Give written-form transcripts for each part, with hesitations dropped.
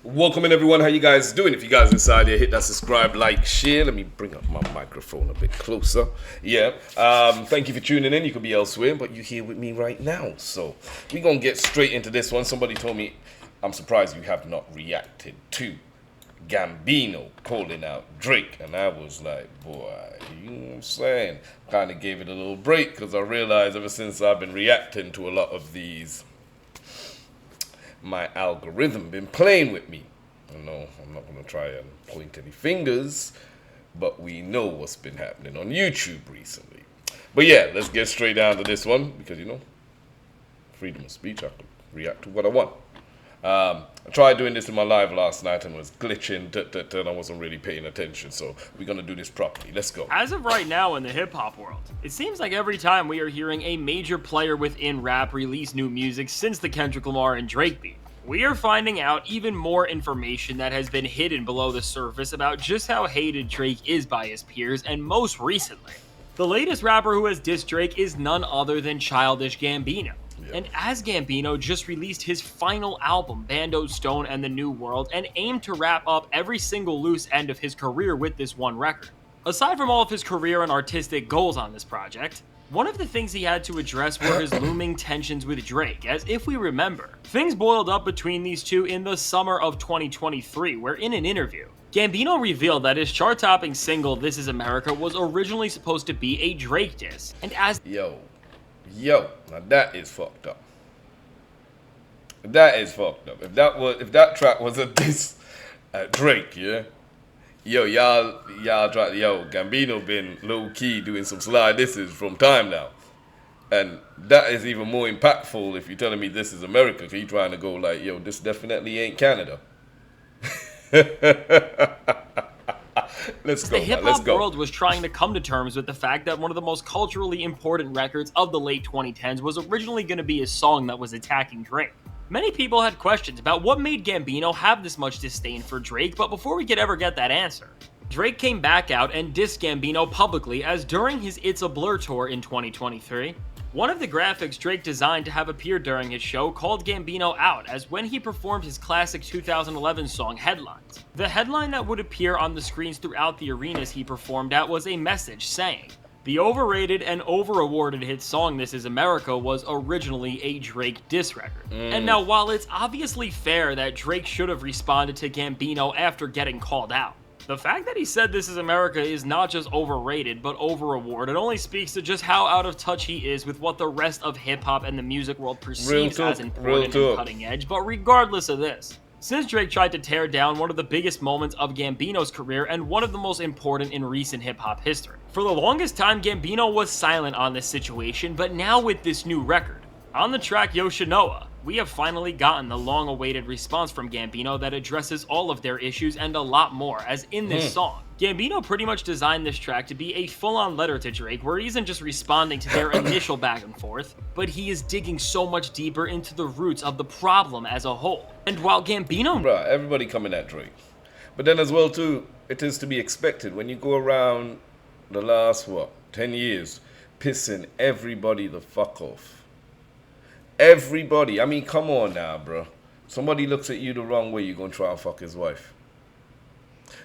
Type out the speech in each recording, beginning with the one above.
Welcome in everyone, how you guys doing? If you guys inside here, hit that subscribe, like, share. Let me bring up my microphone a bit closer. Thank you for tuning in. You could be elsewhere, but you're here with me right now. So we're going to get straight into this one. Somebody told me, I'm surprised you have not reacted to Gambino calling out Drake. And I was like, boy, you know what I'm saying? Kind of gave it a little break because I realized ever since I've been reacting to a lot of these, my algorithm been playing with me. No, I'm not going to try and point any fingers, but we know what's been happening on YouTube recently. But yeah, let's get straight down to this one because, you know, freedom of speech, I can react to what I want. I tried doing this in my live last night and was glitching, and I wasn't really paying attention, so we're going to do this properly. Let's go. As of right now in the hip-hop world, it seems like every time we are hearing a major player within rap release new music since the Kendrick Lamar and Drake beat, we are finding out even more information that has been hidden below the surface about just how hated Drake is by his peers, and most recently, the latest rapper who has dissed Drake is none other than Childish Gambino. And as Gambino just released his final album, Bando, Stone, and the New World, and aimed to wrap up every single loose end of his career with this one record. Aside from all of his career and artistic goals on this project, one of the things he had to address were his looming tensions with Drake, as if we remember, things boiled up between these two in the summer of 2023, where in an interview, Gambino revealed that his chart-topping single, This Is America, was originally supposed to be a Drake diss, and as Yo, now that is fucked up. That is fucked up. If that track was a diss at Drake, yeah. Y'all try. Gambino been low key doing some sly disses from time now, and that is even more impactful if you're telling me this is America. Cause he trying to go like, yo, this definitely ain't Canada. Let's go. The hip-hop world was trying to come to terms with the fact that one of the most culturally important records of the late 2010s was originally going to be a song that was attacking Drake. Many people had questions about what made Gambino have this much disdain for Drake, but before we could ever get that answer, Drake came back out and dissed Gambino publicly, as during his It's a Blur tour in 2023, one of the graphics Drake designed to have appeared during his show called Gambino out as when he performed his classic 2011 song Headlines. The headline that would appear on the screens throughout the arenas he performed at was a message saying, "The overrated and over-awarded hit song This Is America was originally a Drake diss record." And now while it's obviously fair that Drake should have responded to Gambino after getting called out, the fact that he said This Is America is not just overrated but over-awarded only speaks to just how out of touch he is with what the rest of hip-hop and the music world perceives as important and cutting edge. But regardless of this, since Drake tried to tear down one of the biggest moments of Gambino's career and one of the most important in recent hip-hop history, for the longest time Gambino was silent on this situation, but now with this new record, on the track Yoshinoa, we have finally gotten the long-awaited response from Gambino that addresses all of their issues and a lot more, as in this song, Gambino pretty much designed this track to be a full-on letter to Drake where he isn't just responding to their initial back and forth, but he is digging so much deeper into the roots of the problem as a whole. And while Gambino... Right, everybody coming at Drake. But then as well too, it is to be expected when you go around the last, 10 years, pissing everybody the fuck off. Everybody. I mean, come on now, bro. Somebody looks at you the wrong way, you're going to try and fuck his wife.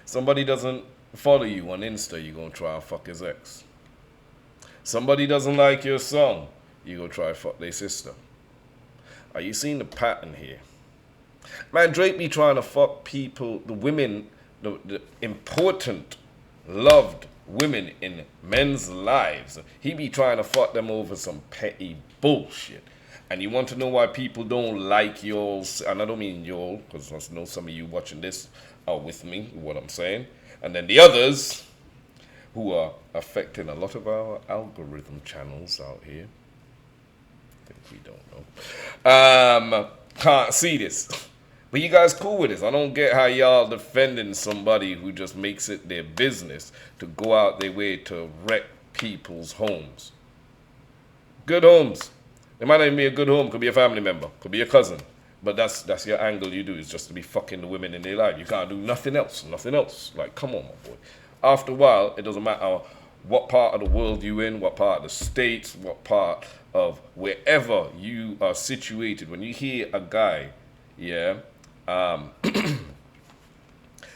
Somebody doesn't follow you on Insta, you're going to try and fuck his ex. Somebody doesn't like your song, you're going to try and fuck their sister. Are you seeing the pattern here? Man, Drake be trying to fuck people, the women, the important, loved women in men's lives. He be trying to fuck them over some petty bullshit. And you want to know why people don't like y'all, and I don't mean y'all, because I know some of you watching this are with me, what I'm saying. And then the others, who are affecting a lot of our algorithm channels out here. I think we don't know. Can't see this. But you guys cool with this. I don't get how y'all defending somebody who just makes it their business to go out their way to wreck people's homes. Good homes. It might not even be a good home, could be a family member, could be a cousin. But that's your angle you do, is just to be fucking the women in their life. You can't do nothing else. Like, come on, my boy. After a while, it doesn't matter what part of the world you in, what part of the States, what part of wherever you are situated. When you hear a guy,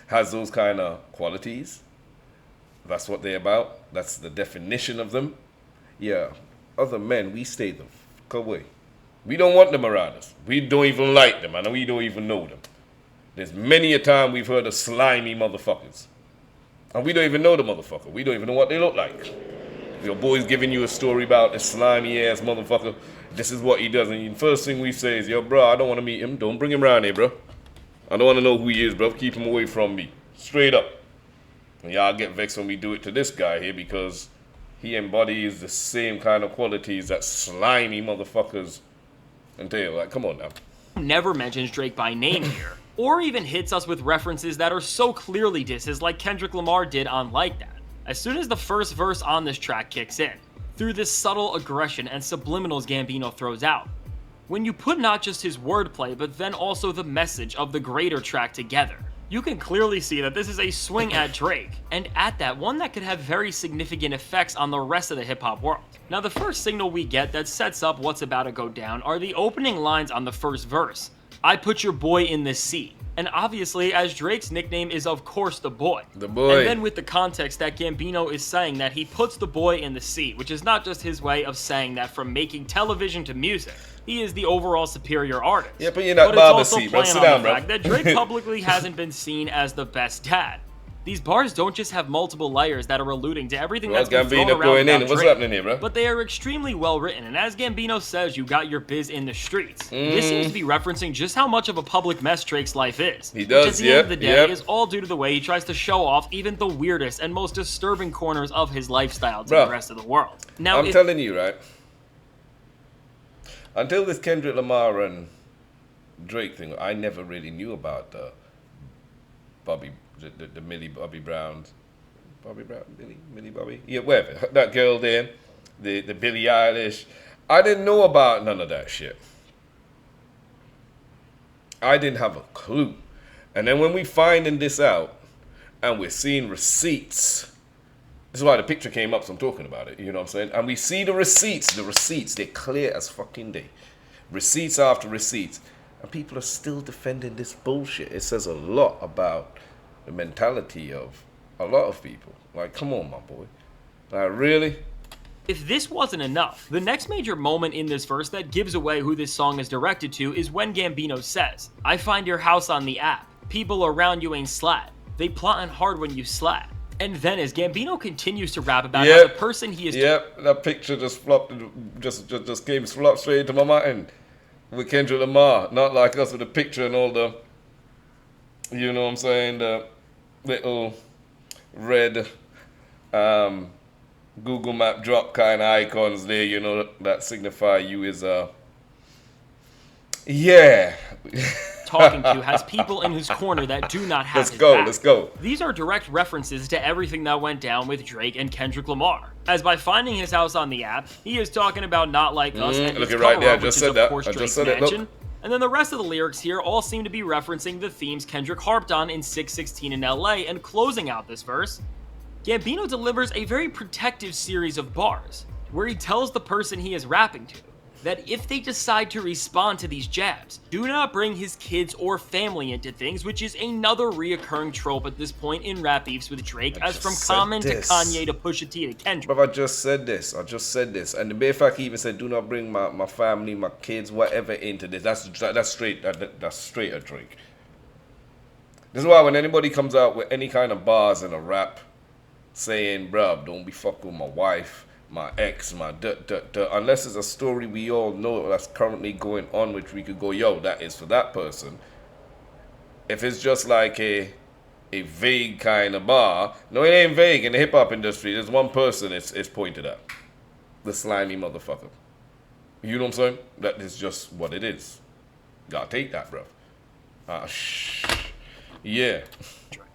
has those kind of qualities. That's what they're about. That's the definition of them. Yeah, other men, we stay the fuck away. We don't want them around us. We don't even like them, and we don't even know them. There's many a time we've heard of slimy motherfuckers. And we don't even know the motherfucker. We don't even know what they look like. Your boy's giving you a story about this slimy ass motherfucker. This is what he does. And the first thing we say is, yo, bro, I don't want to meet him. Don't bring him around here, bro. I don't want to know who he is, bro. Keep him away from me. Straight up. And y'all get vexed when we do it to this guy here because he embodies the same kind of qualities that slimy motherfuckers entail. Like, come on now. Never mentions Drake by name here, or even hits us with references that are so clearly disses like Kendrick Lamar did on Like That. As soon as the first verse on this track kicks in, through this subtle aggression and subliminals Gambino throws out, when you put not just his wordplay but then also the message of the greater track together, you can clearly see that this is a swing at Drake, and at that, one that could have very significant effects on the rest of the hip-hop world. Now, the first signal we get that sets up what's about to go down are the opening lines on the first verse. I put your boy in the seat. And obviously, as Drake's nickname is of course the boy. The boy. And then with the context that Gambino is saying that he puts the boy in the seat, which is not just his way of saying that from making television to music, he is the overall superior artist. Yeah, but you're not Baba seat, bro. Sit down, bro. Fact that Drake publicly hasn't been seen as the best dad. These bars don't just have multiple layers that are alluding to everything that's been thrown around going in. Drake, what's happening here, bro? but they are extremely well written, and as Gambino says, you got your biz in the streets. This seems to be referencing just how much of a public mess Drake's life is. He does, which at the end of the day is all due to the way he tries to show off even the weirdest and most disturbing corners of his lifestyle to the rest of the world. Now, I'm telling you, right? Until this Kendrick Lamar and Drake thing, I never really knew about the Millie Bobby Browns. Millie Bobby? Yeah, whatever. That girl there, the Billie Eilish. I didn't know about none of that shit. I didn't have a clue. And then when we finding this out, and we're seeing receipts, this is why the picture came up, so I'm talking about it, you know what I'm saying? And we see the receipts, they're clear as fucking day. Receipts after receipts. And people are still defending this bullshit. It says a lot about the mentality of a lot of people. Like, come on, my boy. Like, really? If this wasn't enough, the next major moment in this verse that gives away who this song is directed to is when Gambino says, I find your house on the app. People around you ain't slat. They plotting hard when you slat. And then as Gambino continues to rap about how the person he is... that picture just flopped, just came flopped straight into my mind. With Kendrick Lamar, not like us with a picture and all the, you know what I'm saying, the little red Google Map drop kind of icons there, you know, that signify you is talking to has people in his corner that do not have his back. Let's go. These are direct references to everything that went down with Drake and Kendrick Lamar. As by finding his house on the app, he is talking about Not Like Us and look his at right there. I cover-up, just which is, said that. of course, I just Drake's said it. Mansion. Look. And then the rest of the lyrics here all seem to be referencing the themes Kendrick harped on in 616 in LA, and closing out this verse, Gambino delivers a very protective series of bars, where he tells the person he is rapping to that if they decide to respond to these jabs, do not bring his kids or family into things, which is another reoccurring trope at this point in rap beefs with Drake, as from Common to Kanye to Pusha T to Kendrick. But I just said this. And the mere fact he even said, do not bring my family, my kids, whatever into this. That's straight at Drake. This is why when anybody comes out with any kind of bars in a rap, saying, bruh, don't be fucking with my wife, my ex, unless it's a story we all know that's currently going on, which we could go, yo, that is for that person. If it's just like a vague kind of bar, no, it ain't vague in the hip-hop industry. There's one person it's pointed at. The slimy motherfucker. You know what I'm saying? That is just what it is. Gotta take that, bro. Yeah.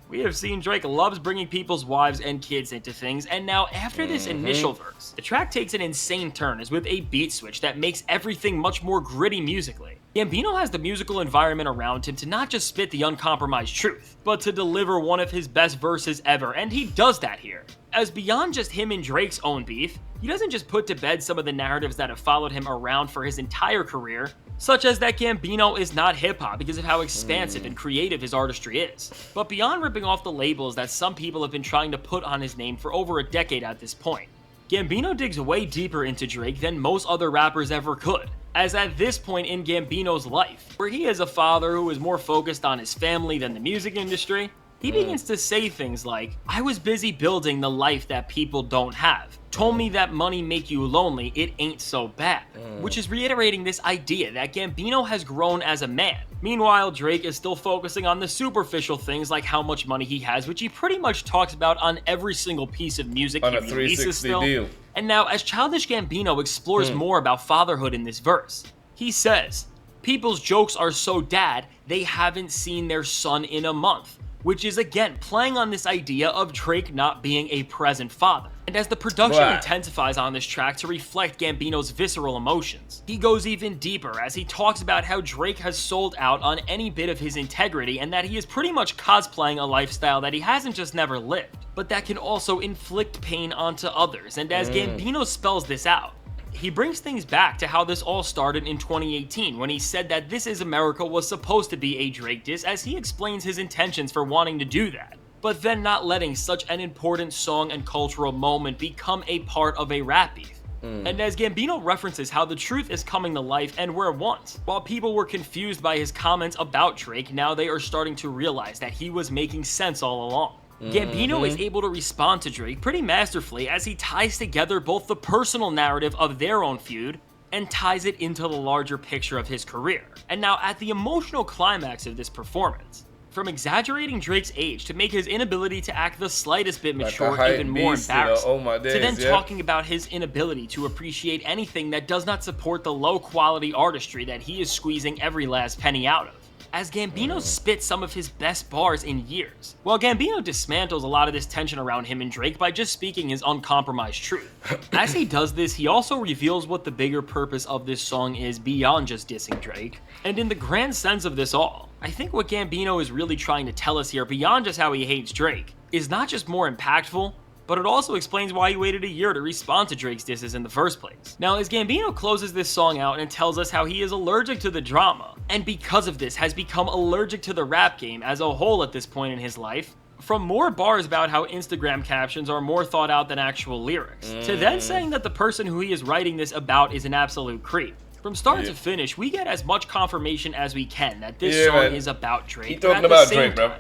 We have seen Drake loves bringing people's wives and kids into things, and now after this initial verse, the track takes an insane turn as with a beat switch that makes everything much more gritty musically. Gambino has the musical environment around him to not just spit the uncompromised truth, but to deliver one of his best verses ever, and he does that here. As beyond just him and Drake's own beef, he doesn't just put to bed some of the narratives that have followed him around for his entire career, such as that Gambino is not hip-hop because of how expansive and creative his artistry is. But beyond ripping off the labels that some people have been trying to put on his name for over a decade at this point, Gambino digs way deeper into Drake than most other rappers ever could, as at this point in Gambino's life, where he is a father who is more focused on his family than the music industry, he begins to say things like, "I was busy building the life that people don't have. Told me that money make you lonely, it ain't so bad." Which is reiterating this idea that Gambino has grown as a man. Meanwhile, Drake is still focusing on the superficial things like how much money he has, which he pretty much talks about on every single piece of music On he a releases 360 still. deal. And now, as Childish Gambino explores more about fatherhood in this verse, he says, "People's jokes are so dad, they haven't seen their son in a month." Which is again playing on this idea of Drake not being a present father. And as the production intensifies on this track to reflect Gambino's visceral emotions, he goes even deeper as he talks about how Drake has sold out on any bit of his integrity and that he is pretty much cosplaying a lifestyle that he hasn't just never lived, but that can also inflict pain onto others. And as Gambino spells this out, he brings things back to how this all started in 2018 when he said that This Is America was supposed to be a Drake diss, as he explains his intentions for wanting to do that, but then not letting such an important song and cultural moment become a part of a rap beef. And as Gambino references how the truth is coming to life and where once, while people were confused by his comments about Drake, now they are starting to realize that he was making sense all along. Gambino is able to respond to Drake pretty masterfully as he ties together both the personal narrative of their own feud and ties it into the larger picture of his career. And now at the emotional climax of this performance, from exaggerating Drake's age to make his inability to act the slightest bit mature even more embarrassing, to then talking about his inability to appreciate anything that does not support the low quality artistry that he is squeezing every last penny out of, as Gambino spits some of his best bars in years. While Gambino dismantles a lot of this tension around him and Drake by just speaking his uncompromised truth. As he does this, he also reveals what the bigger purpose of this song is beyond just dissing Drake. And in the grand sense of this all, I think what Gambino is really trying to tell us here, beyond just how he hates Drake, is not just more impactful, but it also explains why he waited a year to respond to Drake's disses in the first place. Now, as Gambino closes this song out and tells us how he is allergic to the drama, and because of this has become allergic to the rap game as a whole at this point in his life, from more bars about how Instagram captions are more thought out than actual lyrics, to then saying that the person who he is writing this about is an absolute creep. From start to finish, we get as much confirmation as we can that this song is about Drake. He talking about Drake, bro.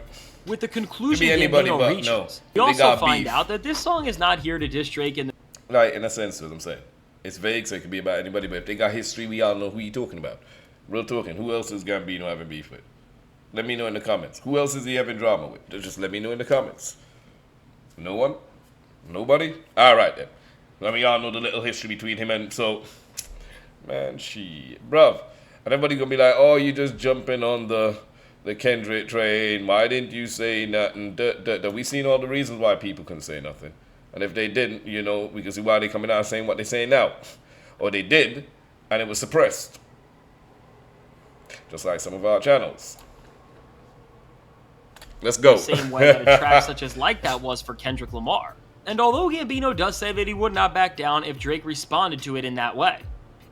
With the conclusion Gambino reaches, we also find out that this song is not here to diss Drake in the... Like, in a sense, what I'm saying. It's vague, so it could be about anybody, but if they got history, we all know who you talking about. Real talking, who else is Gambino having beef with? Let me know in the comments. Who else is he having drama with? Just let me know in the comments. No one? Nobody? Alright then. Let me all know the little history between him and... So, man, shit. Bruv. And everybody gonna be like, oh, you just jumping on the Kendrick train. Why didn't you say nothing? We seen all the reasons why people couldn't say nothing. And if they didn't, you know, we can see why they coming out saying what they saying now. Or they did, and it was suppressed. Just like some of our channels. Let's go. The same way that a track such as Like That was for Kendrick Lamar. And although Gambino does say that he would not back down if Drake responded to it in that way,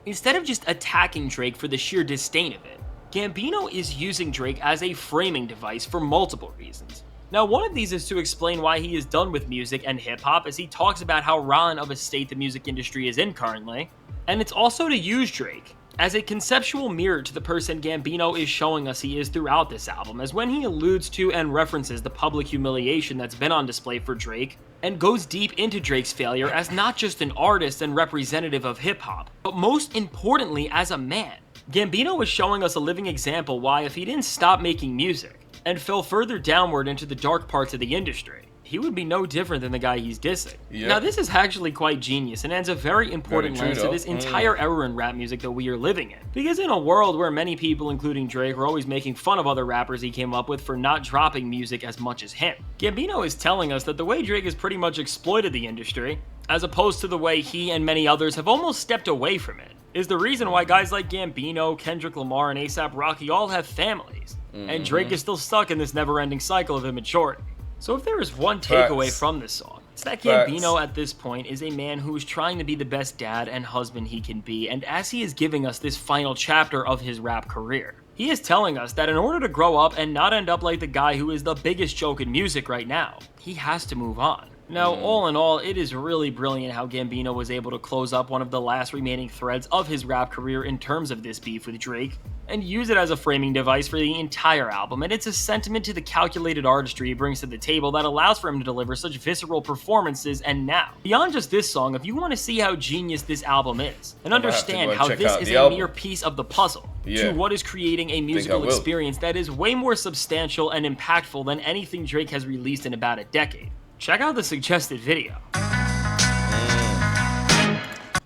instead of just attacking Drake for the sheer disdain of it, Gambino is using Drake as a framing device for multiple reasons. Now, one of these is to explain why he is done with music and hip-hop, as he talks about how rotten of a state the music industry is in currently, and it's also to use Drake as a conceptual mirror to the person Gambino is showing us he is throughout this album, as when he alludes to and references the public humiliation that's been on display for Drake, and goes deep into Drake's failure as not just an artist and representative of hip-hop, but most importantly as a man. Gambino is showing us a living example why if he didn't stop making music, and fell further downward into the dark parts of the industry, he would be no different than the guy he's dissing. Yep. Now, this is actually quite genius and adds a very important lens to this entire era in rap music that we are living in. Because in a world where many people, including Drake, are always making fun of other rappers he came up with for not dropping music as much as him, Gambino is telling us that the way Drake has pretty much exploited the industry, as opposed to the way he and many others have almost stepped away from it, is the reason why guys like Gambino, Kendrick Lamar, and A$AP Rocky all have families, and Drake is still stuck in this never-ending cycle of immaturity. So if there is one takeaway from this song, It's that Facts. Gambino at this point is a man who is trying to be the best dad and husband he can be, and as he is giving us this final chapter of his rap career, he is telling us that in order to grow up and not end up like the guy who is the biggest joke in music right now, he has to move on. Now, all in all, it is really brilliant how Gambino was able to close up one of the last remaining threads of his rap career in terms of this beef with Drake, and use it as a framing device for the entire album, and it's a sentiment to the calculated artistry he brings to the table that allows for him to deliver such visceral performances. And now, beyond just this song, if you want to see how genius this album is, and understand how this is a mere piece of the puzzle to what is creating a musical experience that is way more substantial and impactful than anything Drake has released in about a decade, check out the suggested video.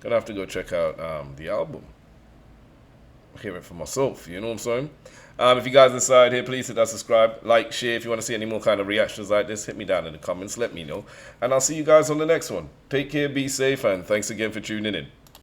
Gonna have to go check out the album. Hear it for myself, you know what I'm saying? If you guys inside here, please hit that subscribe, like, share. If you want to see any more kind of reactions like this, hit me down in the comments, let me know. And I'll see you guys on the next one. Take care, be safe, and thanks again for tuning in.